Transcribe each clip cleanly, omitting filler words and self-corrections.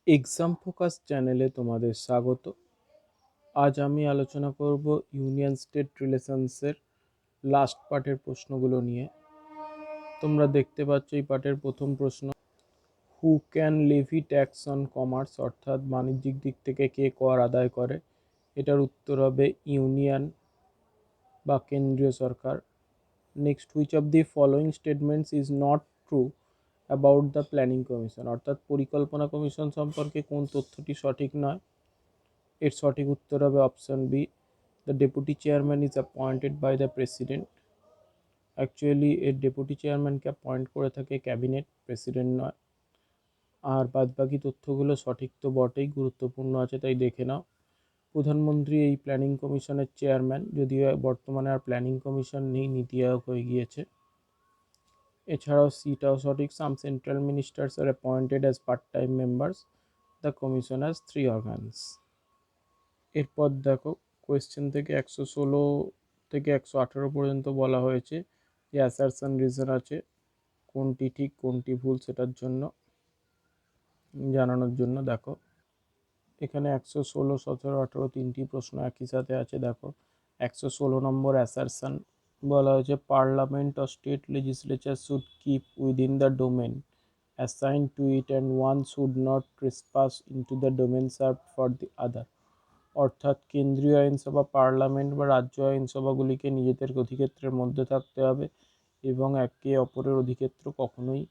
Exam focus চ্যানেলে তোমাদের স্বাগত। আজ আমি আলোচনা করব ইউনিয়ন স্টেট রিলেশনসের লাস্ট পার্টের প্রশ্নগুলো নিয়ে। তোমরা দেখতে পাচ্ছ এই পার্টের প্রথম প্রশ্ন, who can levy tax on commerce, অর্থাৎ বাণিজ্যিক দিক থেকে কে কর আদায় করে। এটার উত্তর হবে ইউনিয়ন বা কেন্দ্রীয় সরকার। Next, which of the following statements is not true about the planning commission, অর্থাৎ পরিকল্পনা কমিশন সম্পর্কে কোন তথ্যটি সঠিক নয়। এর সঠিক উত্তর হবে option B, the deputy chairman is appointed by the president. Actually এর ডেপুটি চেয়ারম্যানকে অ্যাপয়েন্ট করে থাকে ক্যাবিনেট, প্রেসিডেন্ট নয়। আর বাদবাকি তথ্যগুলো সঠিক তো বটেই, গুরুত্বপূর্ণ আছে তাই দেখে নাও। প্রধানমন্ত্রী এই প্ল্যানিং কমিশনের চেয়ারম্যান, যদিও বর্তমানে আর প্ল্যানিং কমিশন নেই, নীতি আয়োগ হয়ে গিয়েছে। এছাড়াও সিটাও সঠিক, some central ministers are appointed as part time members, the commission has 3 organs. এরপর দেখো, কোয়েশ্চেন থেকে 116 থেকে 118 পর্যন্ত বলা হয়েছে যে অ্যাসারশন রিজন আছে, কোনটি ঠিক কোনটি ভুল সেটার জন্য জানানোর জন্য। দেখো এখানে 116, 17, 18 তিনটি প্রশ্ন একই সাথে আছে। দেখো 116 নম্বর অ্যাসারশন বলা হয়েছে, parliament or state legislature should keep within the domain assigned to it and one should not trespass into the domain served for the other. অর্থাৎ কেন্দ্রীয় আইনসভা, পার্লামেন্ট বা রাজ্য আইনসভাগুলিকে নিজেদের অধিক্ষেত্রের মধ্যে থাকতে হবে এবং একে অপরের অধিক্ষেত্র কখনোই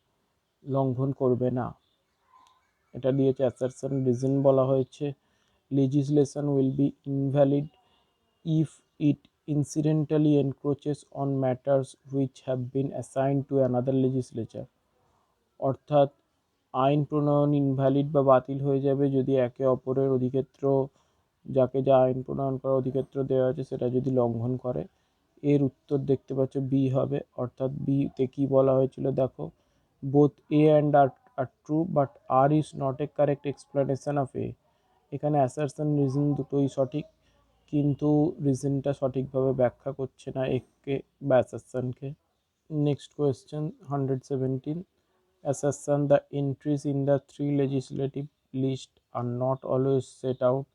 লঙ্ঘন করবে না। এটা দিয়েছে অ্যাসারশন রিজন। বলা হয়েছে, legislation will be invalid if it incidentally encroaches on matters which have been assigned to another legislature। অর্থাৎ আইন প্রণয়ন ইনভ্যালিড বা বাতিল হয়ে যাবে যদি একে অপরের অধিক্ষেত্র, যাকে যা আইন প্রণয়ন করার অধিক্ষেত্র দেওয়া আছে সেটা যদি লঙ্ঘন করে। এর উত্তর দেখতে পাচ্ছ বি হবে, অর্থাৎ বিতে কি বলা হয়েছিল দেখো, both A and R are true but R is not a correct explanation of A. এখানে অ্যাসারশন রিজন দুটোই সঠিক, কিন্তু রিজনটা সঠিকভাবে ব্যাখ্যা করছে না একে বা অ্যাসারশনকে। Next question 117, assertion, the entries in the 3 legislative list are not always set out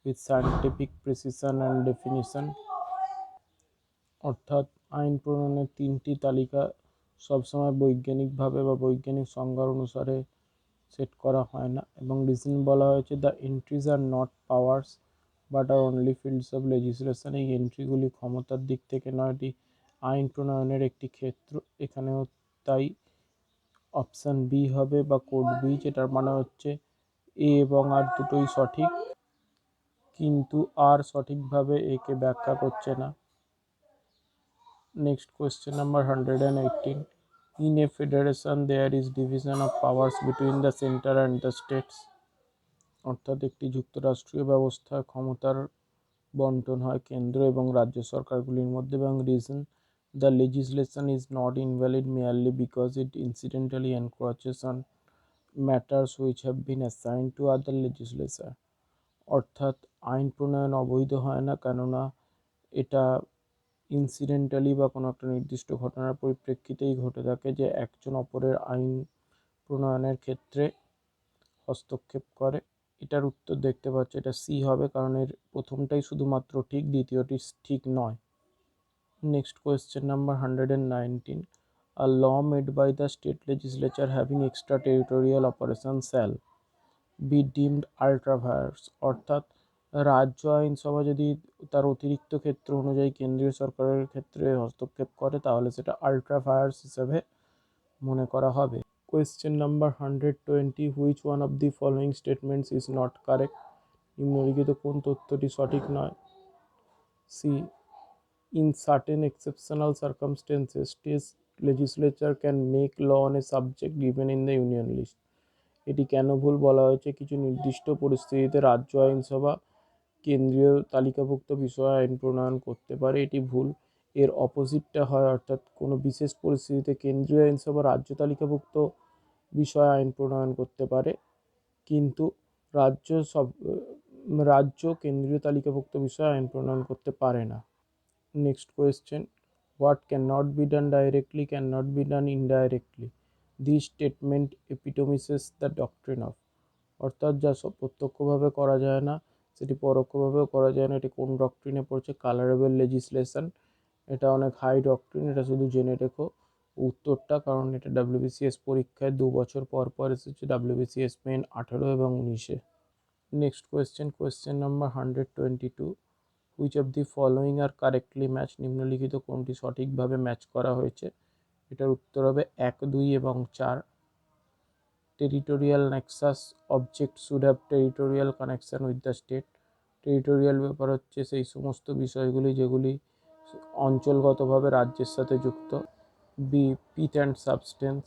with scientific precision and definition। অর্থাৎ আইন প্রণয়নের 3টি তালিকা সবসময় বৈজ্ঞানিকভাবে বা বৈজ্ঞানিক সংজ্ঞার অনুসারে সেট করা হয় না। এবং রিজন বলা হয়েছে, the entries are not powers but are only fields of legislation. এই এন্ট্রিগুলি ক্ষমতার দিক থেকে নয়, এটি আইন প্রণয়নের একটি ক্ষেত্র। এখানেও তাই অপশান বি হবে বা কোড বি, যেটার মানে হচ্ছে এ এবং আর দুটোই সঠিক, কিন্তু আর সঠিকভাবে একে ব্যাখ্যা করছে না। Next question number 118, in a federation there is division of powers between the centre and the states. অর্থাৎ একটি যুক্তরাষ্ট্রীয় ব্যবস্থায় ক্ষমতার বন্টন হয় কেন্দ্র এবং রাজ্য সরকারগুলির মধ্যে। এবং reason, the legislation is not invalid merely because it incidentally encroaches on matters which have been assigned to other legislature. অর্থাৎ আইন প্রণয়ন অবৈধ হয় না কেননা এটা ইনসিডেন্টালি বা কোনো একটা নির্দিষ্ট ঘটনার পরিপ্রেক্ষিতেই ঘটে থাকে, যে একজন অপরের আইন প্রণয়নের ক্ষেত্রে হস্তক্ষেপ করে। এটার উত্তর দেখতে পাচ্ছ, এটা সি হবে, কারণ এর প্রথমটাই শুধুমাত্র ঠিক, দ্বিতীয়টি ঠিক নয়। Next question number 119, a law made by the state legislature having extraterritorial operation shall be deemed ultra vires। অর্থাৎ রাজ্য আইনসভা যদি তার অতিরিক্ত ক্ষেত্র অনুযায়ী কেন্দ্রীয় সরকারের ক্ষেত্রে হস্তক্ষেপ করে তাহলে সেটা আল্ট্রা ভায়ার্স হিসেবে মনে করা হবে। Question number 120, which one of the following statements is not correct. নিম্নলিখিত কোন তথ্যটি সঠিক নয়। C, in certain exceptional circumstances state legislature can make law on a subject given in the union list. এটি কেন ভুল বলা হয়েছে, কিছু নির্দিষ্ট পরিস্থিতিতে রাজ্য আইনসভা কেন্দ্রীয় তালিকাভুক্ত বিষয়ে আইন প্রণয়ন করতে পারে, এটি ভুল। এর অপোজিটটা হয়, অর্থাৎ কোনো বিশেষ পরিস্থিতিতে কেন্দ্রীয় আইনসভা রাজ্য তালিকাভুক্ত বিষয়ে আইন প্রণয়ন করতে পারে, কিন্তু রাজ্য সব রাজ্য কেন্দ্রীয় তালিকাভুক্ত বিষয়ে আইন প্রণয়ন করতে পারে না। Next question, what can not be done directly can not be done indirectly. This statement epitomises the doctrine of. অর্থাৎ যা সব প্রত্যক্ষভাবে করা যায় না সেটি পরোক্ষভাবেও করা যায় না। এটি কোন ডক্ট্রিনে পড়ছে? Colourable legislation. এটা অনেক হাই ডক্ট্রিন, এটা শুধু জেনে রেখো উত্তরটা, কারণ এটা ডাব্লিউবিসিএস পরীক্ষায় 2 বছর পর পর এসেছে, ডাব্লিউবিসিএস মেন 18 এবং 19-এ। Next question number 122, which of the following are correctly match? নিম্নলিখিত কোনটি সঠিকভাবে ম্যাচ করা হয়েছে? এটার উত্তর হবে 1, 2 এবং 4। Territorial Nexus, object should have territorial connection with the state. Territorial ব্যাপার হচ্ছে সেই সমস্ত বিষয়গুলি যেগুলি অঞ্চলগতভাবে রাজ্যের সাথে যুক্ত। B, pith and substance,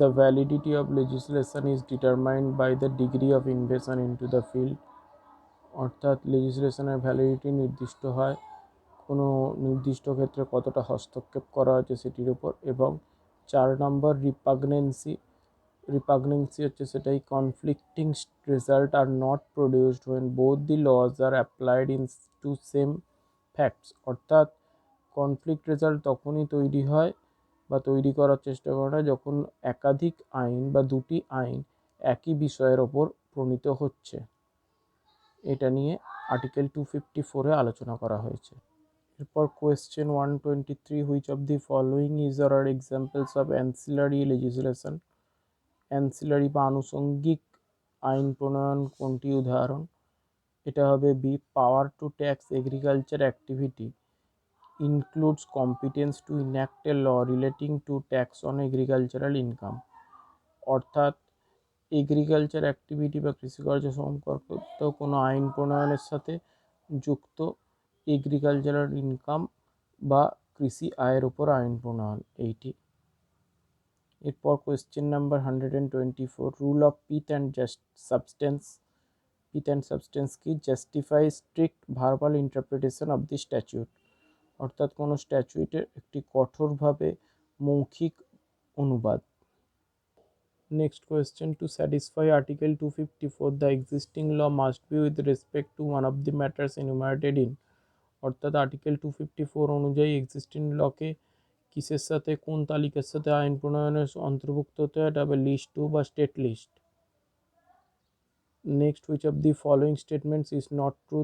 the validity of legislation is determined by the degree of invasion into the field. অর্থাৎ লেজিসলেশনের ভ্যালিডিটি নির্দিষ্ট হয় কোনো নির্দিষ্ট ক্ষেত্রে কতটা হস্তক্ষেপ করা হয়েছে সেটির উপর। এবং 4 নম্বর রিপাগনেন্সি হচ্ছে সেটাই conflicting result are not produced when both the laws are applied in to same facts। অর্থাৎ কনফ্লিক্ট রেজাল্ট তখনই তৈরি হয় বা তৈরি করার চেষ্টা করা হয় যখন একাধিক আইন বা দুটি আইন একই বিষয়ের ওপর প্রণীত হচ্ছে। এটা নিয়ে আর্টিকেল 254-এ আলোচনা করা হয়েছে। এরপর question 123, which of the following is are examples of ancillary legislation? Ancillary বা আনুষঙ্গিক আইন প্রণয়ন কোনটি উদাহরণ? এটা হবে B, power to tax agriculture activity includes competence to enact a law relating to tax on agricultural income। অর্থাৎ এগ্রিকালচার অ্যাক্টিভিটি বা কৃষিকার্য সম্পর্কিত কোনো আইন প্রণয়নের সাথে যুক্ত এগ্রিকালচারাল ইনকাম বা কৃষি আয়ের উপর আইন প্রণয়ন এইটি। এরপর question number 124, rule of pith and substance. Pith and substance কি? Justify strict verbal interpretation of the statute. অর্থাৎ কোনো স্ট্যাচুইটের একটি কঠোরভাবে মৌখিক অনুবাদ। Next question, to satisfy article 254 the existing law must be with respect to one of the matters enumerated in. অর্থাৎ article 254 অনুযায়ী এক্সিস্টিং লকে কিসের সাথে, কোন তালিকার সাথে আইন প্রণয়নের অন্তর্ভুক্ত হতে হয়? এটা হবে লিস্ট 2 বা state list. Next, which of the following statements is not true?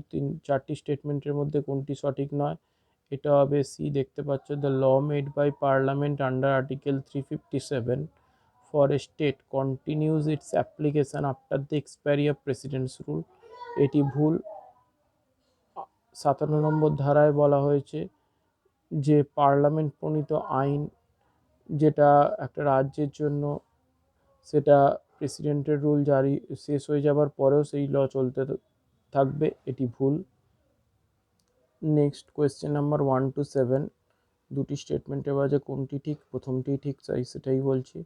4টি স্টেটমেন্টের মধ্যে কোনটি সঠিক নয়? এটা হবে সি, দেখতে পাচ্ছ, the law made by parliament under article 357 for a state continues its application after the expiry of president's rule. এটি ভুল। 57 নম্বর ধারায় বলা হয়েছে যে পার্লামেন্ট প্রণীত আইন যেটা একটা রাজ্যের জন্য, সেটা প্রেসিডেন্টের রুল জারি শেষ হয়ে যাবার পরেও সেই ল চলতে থাকবে, এটি ভুল। নেক্সট কোয়েশ্চেন নাম্বার 1 to 7, দুটি স্টেটমেন্টের মাঝে কোনটি ঠিক? প্রথমটি ঠিক, চাই সেটাই বলছি।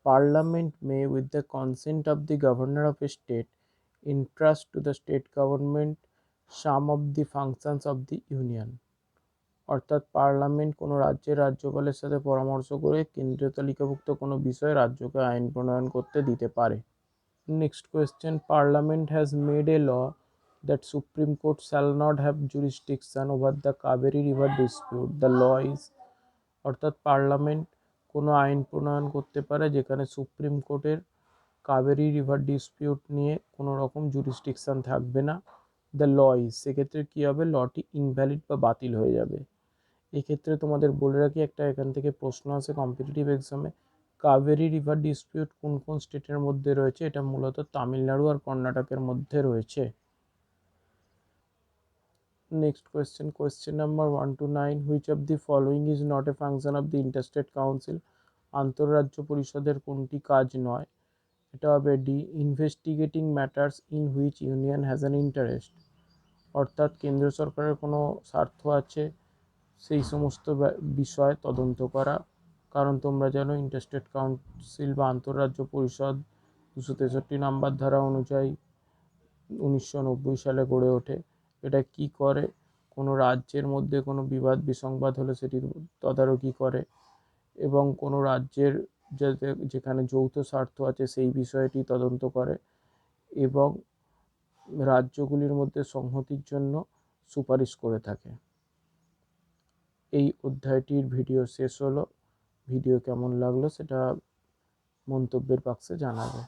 Parliament may with the consent of the governor of a state entrust to the state government some of the functions of the union। অর্থাৎ পার্লামেন্ট কোনো রাজ্যের রাজ্যপালের সাথে পরামর্শ করে কেন্দ্রীয় তালিকাভুক্ত কোনো বিষয়ে রাজ্যকে আইন প্রণয়ন করতে দিতে পারে। Next question, parliament has made a law that supreme court shall not have jurisdiction over the Kaveri river dispute, the law is. অর্থাৎ পার্লামেন্ট কোনো আইন প্রণয়ন করতে পারে যেখানে সুপ্রিম কোর্টের কাবেরী রিভার ডিসপিউট নিয়ে কোনো রকম জুরিসডিকশন থাকবে না। দ্য ল ইজ, সেক্ষেত্রে কী হবে? লটি ইনভ্যালিড বা বাতিল হয়ে যাবে। এক্ষেত্রে তোমাদের বলে রাখি, একটা এখান থেকে প্রশ্ন আসে কম্পিটিটিভ এক্সামে, কাবেরী রিভার ডিসপিউট কোন কোন স্টেটের মধ্যে রয়েছে? এটা মূলত তামিলনাড়ু আর কর্ণাটকের মধ্যে রয়েছে। Next question number 1 to 9, which of the following is not a function of the interstate council? আন্তঃরাজ্য পরিষদের কোনটি কাজ নয়? এটা হবে D, investigating matters in which union has an interest. অর্থাৎ কেন্দ্র সরকারের কোনো স্বার্থ আছে সেই সমস্ত বিষয় তদন্ত করা। কারণ তোমরা জানো ইন্টারস্টেট কাউন্সিল বা আন্তঃরাজ্য পরিষদ 263 নম্বর ধারা অনুযায়ী 1990 সালে গড়ে ওঠে। এটা কি করে? কোনো রাজ্যের মধ্যে কোনো বিবাদ বিসংবাদ হলে সেটির তদারকি করে এবং কোনো রাজ্যের যাতে যেখানে যৌথ স্বার্থ আছে সেই বিষয়টি তদন্ত করে এবং রাজ্যগুলির মধ্যে সংহতির জন্য সুপারিশ করে থাকে। এই অধ্যায়টির ভিডিও শেষ হলো। ভিডিও কেমন লাগলো সেটা মন্তব্যের বাক্সে জানাবে।